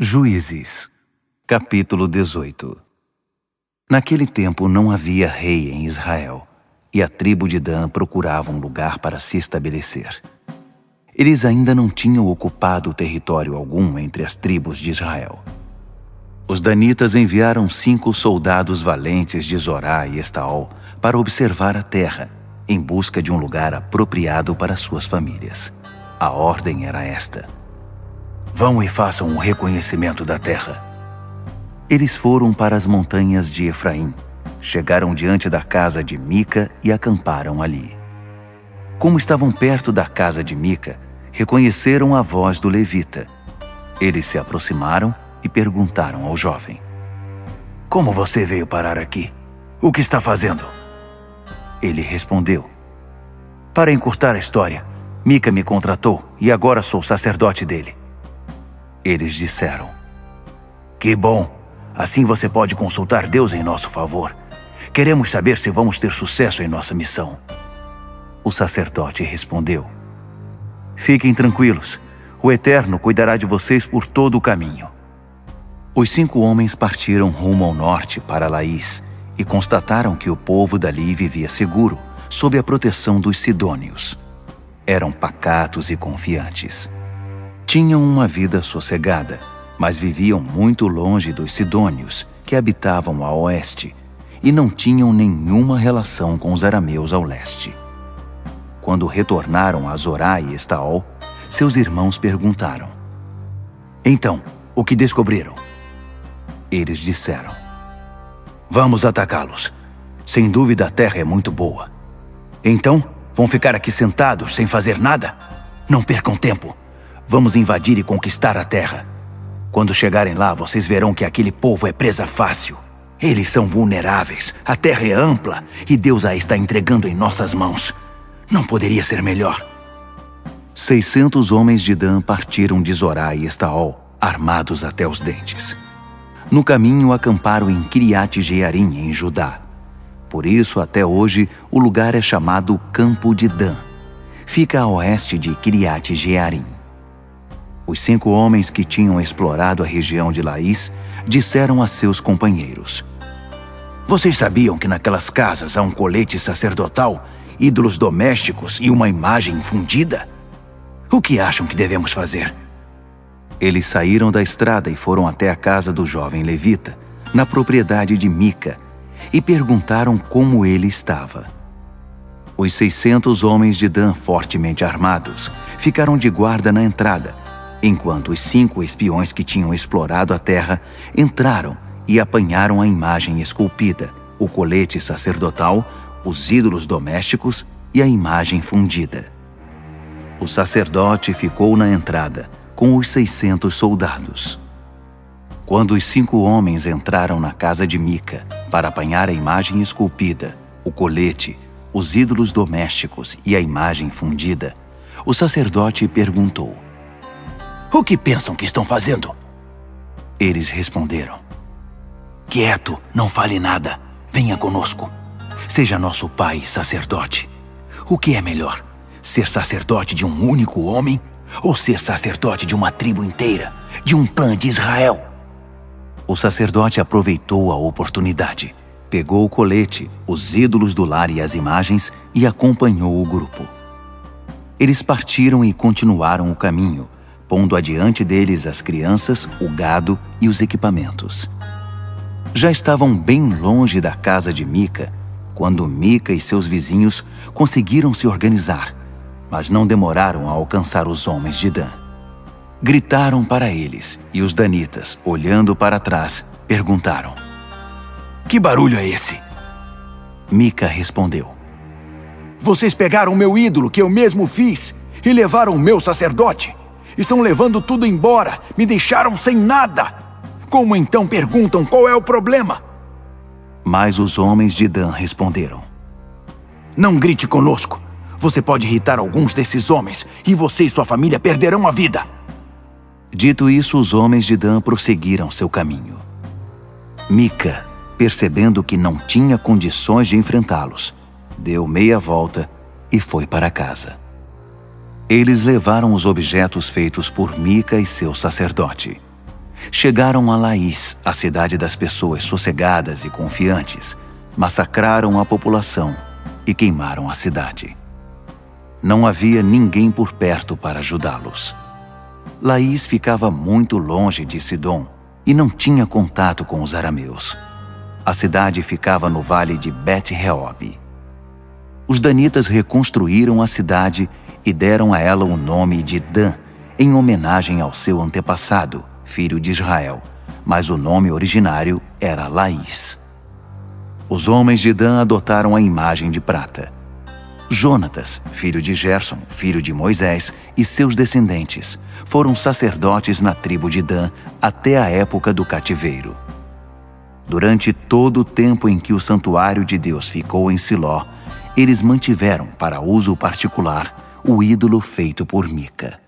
Juízes, capítulo 18. Naquele tempo não havia rei em Israel, e a tribo de Dan procurava um lugar para se estabelecer. Eles ainda não tinham ocupado território algum entre as tribos de Israel. Os danitas enviaram 5 soldados valentes de Zorá e Estaol para observar a terra, em busca de um lugar apropriado para suas famílias. A ordem era esta: vão e façam um reconhecimento da terra. Eles foram para as montanhas de Efraim, chegaram diante da casa de Mica e acamparam ali. Como estavam perto da casa de Mica, reconheceram a voz do levita. Eles se aproximaram e perguntaram ao jovem: como você veio parar aqui? O que está fazendo? Ele respondeu: para encurtar a história, Mica me contratou e agora sou sacerdote dele. Eles disseram: que bom! Assim você pode consultar Deus em nosso favor. Queremos saber se vamos ter sucesso em nossa missão. O sacerdote respondeu: fiquem tranquilos, o Eterno cuidará de vocês por todo o caminho. Os 5 homens partiram rumo ao norte para Laís e constataram que o povo dali vivia seguro, sob a proteção dos sidônios. Eram pacatos e confiantes. Tinham uma vida sossegada, mas viviam muito longe dos sidônios, que habitavam a oeste, e não tinham nenhuma relação com os arameus ao leste. Quando retornaram a Zorá e Estaol, seus irmãos perguntaram: então, o que descobriram? Eles disseram: vamos atacá-los. Sem dúvida a terra é muito boa. Então, vão ficar aqui sentados sem fazer nada? Não percam tempo. Vamos invadir e conquistar a terra. Quando chegarem lá, vocês verão que aquele povo é presa fácil. Eles são vulneráveis, a terra é ampla e Deus a está entregando em nossas mãos. Não poderia ser melhor. 600 homens de Dan partiram de Zorá e Estaol, armados até os dentes. No caminho acamparam em Kiriat Jearim, em Judá. Por isso, até hoje, o lugar é chamado Campo de Dan. Fica a oeste de Kiriat Jearim. Os 5 homens que tinham explorado a região de Laís disseram a seus companheiros: vocês sabiam que naquelas casas há um colete sacerdotal, ídolos domésticos e uma imagem fundida? O que acham que devemos fazer? Eles saíram da estrada e foram até a casa do jovem levita, na propriedade de Mica, e perguntaram como ele estava. Os 600 homens de Dan, fortemente armados, ficaram de guarda na entrada, enquanto os 5 espiões que tinham explorado a terra entraram e apanharam a imagem esculpida, o colete sacerdotal, os ídolos domésticos e a imagem fundida. O sacerdote ficou na entrada, com os 600 soldados. Quando os 5 homens entraram na casa de Mica para apanhar a imagem esculpida, o colete, os ídolos domésticos e a imagem fundida, o sacerdote perguntou: o que pensam que estão fazendo? Eles responderam: quieto, não fale nada, venha conosco. Seja nosso pai sacerdote. O que é melhor, ser sacerdote de um único homem ou ser sacerdote de uma tribo inteira, de um clã de Israel? O sacerdote aproveitou a oportunidade, pegou o colete, os ídolos do lar e as imagens e acompanhou o grupo. Eles partiram e continuaram o caminho, pondo adiante deles as crianças, o gado e os equipamentos. Já estavam bem longe da casa de Mica, quando Mica e seus vizinhos conseguiram se organizar, mas não demoraram a alcançar os homens de Dan. Gritaram para eles, e os danitas, olhando para trás, perguntaram: que barulho é esse? Mica respondeu: vocês pegaram meu ídolo que eu mesmo fiz e levaram o meu sacerdote. Estão levando tudo embora, me deixaram sem nada. Como então perguntam qual é o problema? Mas os homens de Dan responderam: não grite conosco. Você pode irritar alguns desses homens e você e sua família perderão a vida. Dito isso, os homens de Dan prosseguiram seu caminho. Mica, percebendo que não tinha condições de enfrentá-los, deu meia volta e foi para casa. Eles levaram os objetos feitos por Mica e seu sacerdote. chegaram a Laís, a cidade das pessoas sossegadas e confiantes, massacraram a população e queimaram a cidade. Não havia ninguém por perto para ajudá-los. Laís ficava muito longe de Sidom e não tinha contato com os arameus. A cidade ficava no vale de Bet-Reob. Os danitas reconstruíram a cidade e deram a ela o nome de Dan, em homenagem ao seu antepassado, filho de Israel, mas o nome originário era Laís. Os homens de Dan adotaram a imagem de prata. Jonatas, filho de Gerson, filho de Moisés, e seus descendentes foram sacerdotes na tribo de Dan até a época do cativeiro. Durante todo o tempo em que o santuário de Deus ficou em Siló, eles mantiveram para uso particular o ídolo feito por Mica.